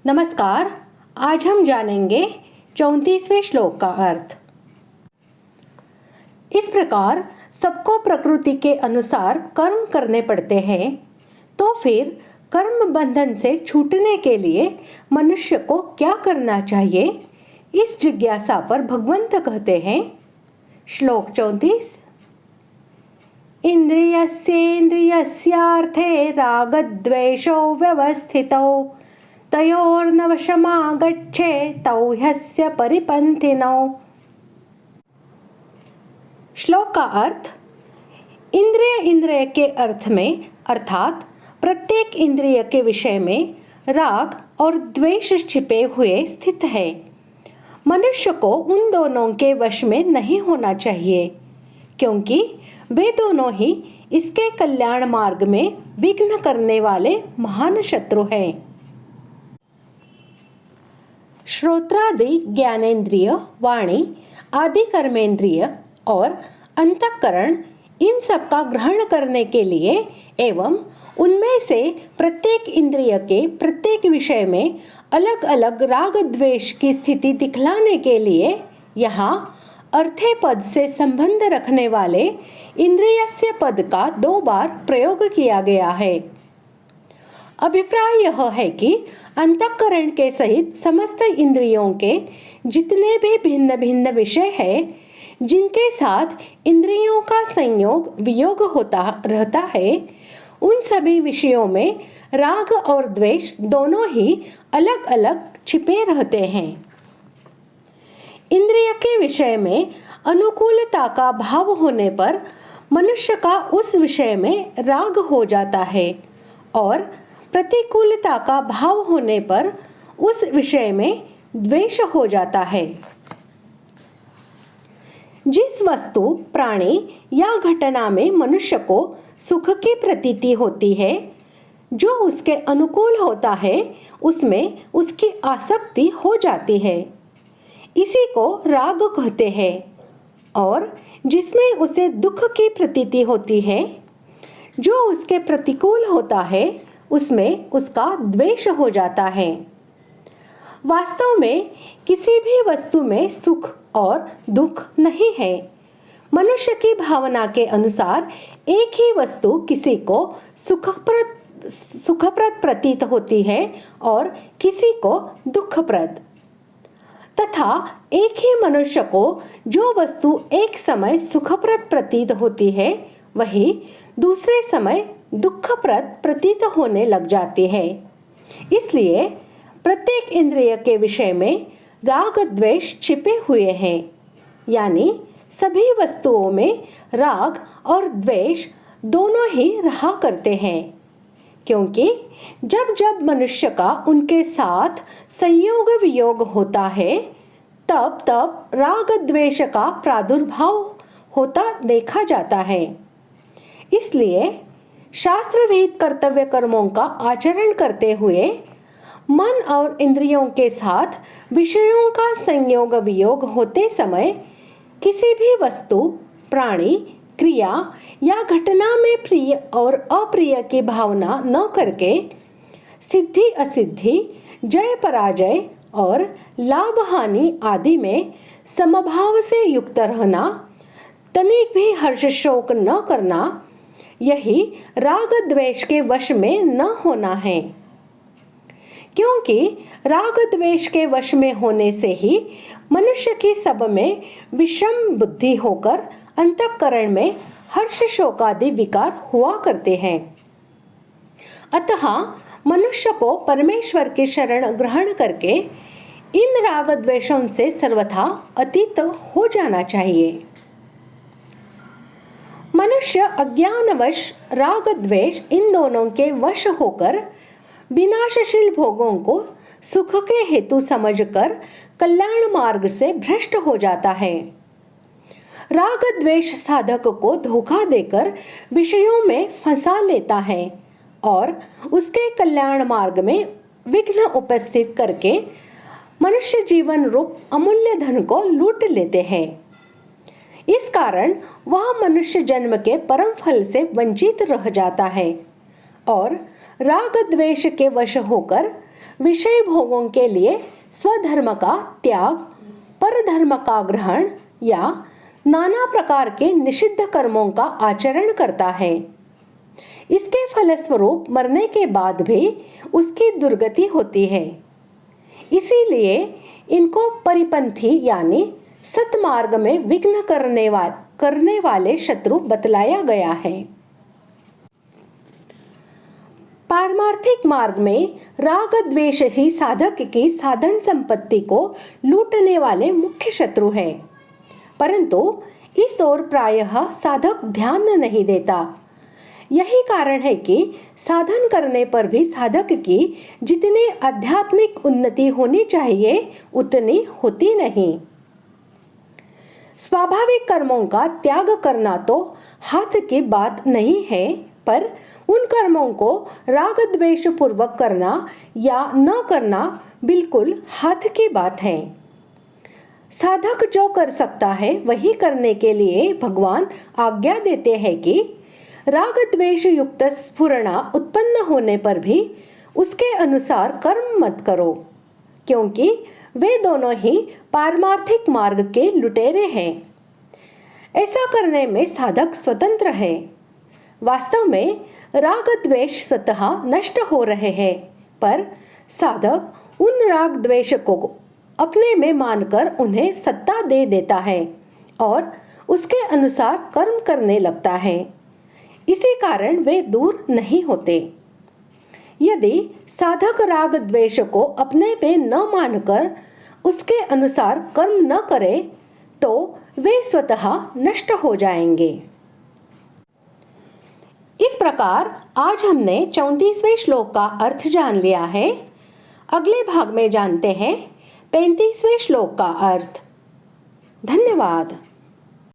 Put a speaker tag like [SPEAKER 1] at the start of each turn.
[SPEAKER 1] नमस्कार। आज हम जानेंगे 34वें श्लोक का अर्थ। इस प्रकार सबको प्रकृति के अनुसार कर्म करने पड़ते हैं, तो फिर कर्म बंधन से छूटने के लिए मनुष्य को क्या करना चाहिए, इस जिज्ञासा पर भगवंत कहते हैं। श्लोक 34। इंद्रियस्येन्द्रियस्यार्थे रागद्वेषौ व्यवस्थितौ तयोर्नवशमागच्छे तौ ह्यस्य परिपन्थिनौ। श्लोक का अर्थ, इंद्रिय के अर्थ में अर्थात प्रत्येक इंद्रिय के विषय में राग और द्वेष छिपे हुए स्थित है। मनुष्य को उन दोनों के वश में नहीं होना चाहिए, क्योंकि वे दोनों ही इसके कल्याण मार्ग में विघ्न करने वाले महान शत्रु हैं। श्रोत्रादि ज्ञानेंद्रिय, वाणी आदि कर्मेंद्रिय और अंतःकरण, इन सब का ग्रहण करने के लिए एवं उनमें से प्रत्येक इंद्रिय के प्रत्येक विषय में अलग अलग राग द्वेष की स्थिति दिखलाने के लिए यहाँ अर्थे पद से संबंध रखने वाले इंद्रियस्य पद का 2 बार प्रयोग किया गया है। अभिप्राय यह है कि अंतःकरण के सहित समस्त इंद्रियों के जितने भी भिन्न भिन्न विषय हैं, जिनके साथ इंद्रियों का संयोग वियोग होता रहता है, उन सभी विषयों में राग और द्वेष दोनों ही अलग अलग छिपे रहते हैं। इंद्रिय के विषय में अनुकूलता का भाव होने पर मनुष्य का उस विषय में राग हो जाता है और प्रतिकूलता का भाव होने पर उस विषय में द्वेष हो जाता है। जिस वस्तु, प्राणी या घटना में मनुष्य को सुख की प्रतीति होती है, जो उसके अनुकूल होता है, उसमें उसकी आसक्ति हो जाती है, इसी को राग कहते हैं। और जिसमें उसे दुख की प्रतीति होती है, जो उसके प्रतिकूल होता है, उसमें उसका द्वेष हो जाता है। वास्तव में किसी भी वस्तु में सुख और दुख नहीं है। मनुष्य की भावना के अनुसार एक ही वस्तु किसी को सुखप्रद प्रतीत होती है और किसी को दुखप्रद, तथा एक ही मनुष्य को जो वस्तु एक समय सुखप्रद प्रतीत होती है, वही दूसरे समय दुखप्रद प्रतीत होने लग जाती है। इसलिए प्रत्येक इंद्रिय के विषय में राग द्वेष छिपे हुए हैं, यानी सभी वस्तुओं में राग और द्वेष दोनों ही रहा करते हैं, क्योंकि जब जब मनुष्य का उनके साथ संयोग वियोग होता है, तब तब राग द्वेष का प्रादुर्भाव होता देखा जाता है। इसलिए शास्त्र विहित कर्तव्य कर्मों का आचरण करते हुए मन और इंद्रियों के साथ विषयों का संयोग वियोग होते समय किसी भी वस्तु, प्राणी, क्रिया या घटना में प्रिय और अप्रिय की भावना न करके सिद्धि असिद्धि, जय पराजय और लाभ हानि आदि में समभाव से युक्त रहना, तनिक भी हर्ष शोक न करना, यही राग द्वेष के वश में न होना है। क्योंकि राग द्वेष के वश में होने से ही मनुष्य की सब में विषम बुद्धि होकर अंतःकरण में हर्ष शोकादि विकार हुआ करते हैं। अतः मनुष्य को परमेश्वर की शरण ग्रहण करके इन राग द्वेषों से सर्वथा अतीत हो जाना चाहिए। मनुष्य अज्ञानवश राग द्वेष इन दोनों के वश होकर विनाशशील भोगों को सुख के हेतु समझकर कल्याण मार्ग से भ्रष्ट हो जाता है। राग द्वेष साधक को धोखा देकर विषयों में फंसा लेता है और उसके कल्याण मार्ग में विघ्न उपस्थित करके मनुष्य जीवन रूप अमूल्य धन को लूट लेते हैं। इस कारण वह मनुष्य जन्म के परम फल से वंचित रह जाता है और राग द्वेष के वश होकर विषय भोगों के लिए स्वधर्म का त्याग, परधर्म का ग्रहण या नाना प्रकार के निषिद्ध कर्मों का आचरण करता है। इसके फलस्वरूप मरने के बाद भी उसकी दुर्गति होती है। इसीलिए इनको परिपंथी यानी सतमार्ग में विघ्न करने वाले शत्रु बतलाया गया है। पारमार्थिक मार्ग में राग द्वेष ही साधक की साधन संपत्ति को लूटने वाले मुख्य शत्रु हैं, परंतु इस ओर प्रायः साधक ध्यान नहीं देता। यही कारण है कि साधन करने पर भी साधक की जितनी आध्यात्मिक उन्नति होनी चाहिए उतनी होती नहीं। स्वाभाविक कर्मों का त्याग करना तो हाथ की बात नहीं है, पर उन कर्मों को राग द्वेष पूर्वक करना या न करना बिल्कुल हाथ की बात है। साधक जो कर सकता है वही करने के लिए भगवान आज्ञा देते हैं कि राग द्वेष युक्त स्फुरणा उत्पन्न होने पर भी उसके अनुसार कर्म मत करो, क्योंकि वे दोनों ही पारमार्थिक मार्ग के लुटेरे हैं। ऐसा करने में साधक स्वतंत्र है। वास्तव में राग द्वेष स्वतः नष्ट हो रहे हैं, पर साधक उन राग द्वेष को अपने में मानकर उन्हें सत्ता दे देता है और उसके अनुसार कर्म करने लगता है। इसी कारण वे दूर नहीं होते। यदि साधक राग द्वेष को अपने में न मानकर उसके अनुसार कर्म न करे तो वे स्वतः नष्ट हो जाएंगे। इस प्रकार आज हमने 34वें श्लोक का अर्थ जान लिया है। अगले भाग में जानते हैं 35वें श्लोक का अर्थ। धन्यवाद।